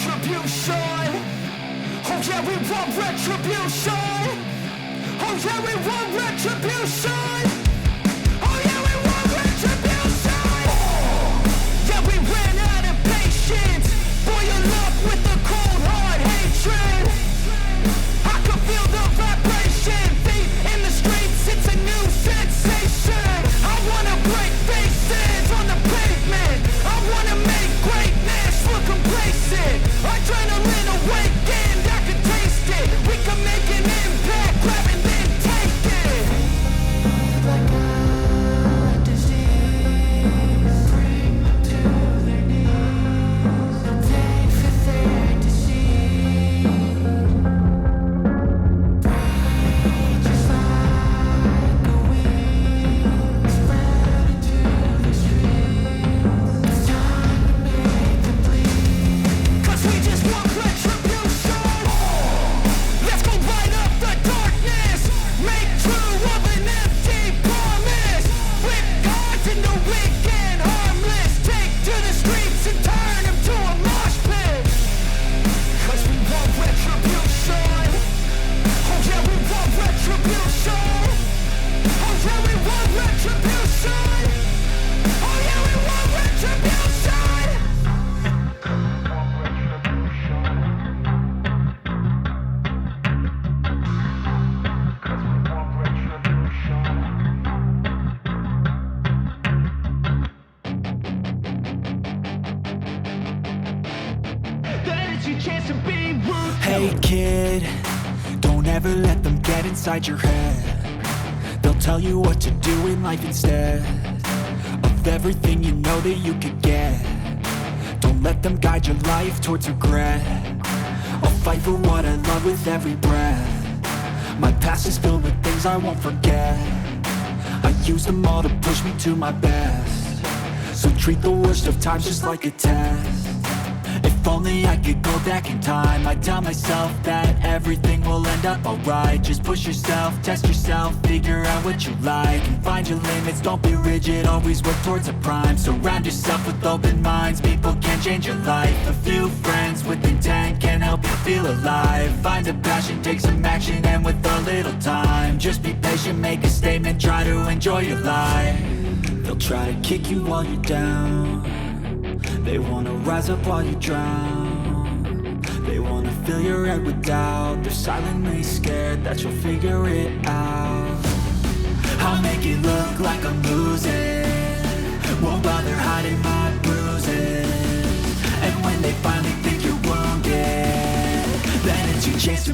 retribution. Oh yeah, we want retribution. Oh yeah, we want retribution. Oh yeah, we want retribution. Yeah, we ran out of patience. Boil up with the cold hard hatred. I can feel the vibration. Feet in the streets, it's a new sensation. I wanna break faces on the pavement. I wanna make greatness look complacent. Adrenaline awakened, I can taste it. We can make an impact, grab and then take it. Like a disease, bring them to their knees. Pay for their disease. Breathe just like a weed, spread into the streets. It's time to make them bleed. 'Cause we just want retribution. Let's go light up the darkness. Make true of an empty promise. Flip gods into weak and harmless. Take to the streets and turn them to a mosh pit. 'Cause we want retribution. Oh yeah, we want retribution. Oh yeah, we want retribution. Oh yeah, we want retribution. That is your chance to be rude. Hey kid, don't ever let them get inside your head. They'll tell you what to do in life instead of everything you know that you could get. Don't let them guide your life towards regret. I'll fight for what I love with every breath. My past is filled with things I won't forget. I use them all to push me to my best. So treat the worst of times just like a test. If only I could go back in time, I'd tell myself that everything will end up alright. Just push yourself, test yourself, figure out what you like, and find your limits, don't be rigid, always work towards a prime. Surround yourself with open minds, people can change your life. A few friends with intent can help you feel alive. Find a passion, take some action, and with a little time, just be patient, make a statement, try to enjoy your life. They'll try to kick you while you're down. They wanna rise up while you drown. They wanna fill your head with doubt. They're silently scared that you'll figure it out. I'll make it look like I'm losing, won't bother hiding my bruises. And when they finally think you're wounded, then it's your chance to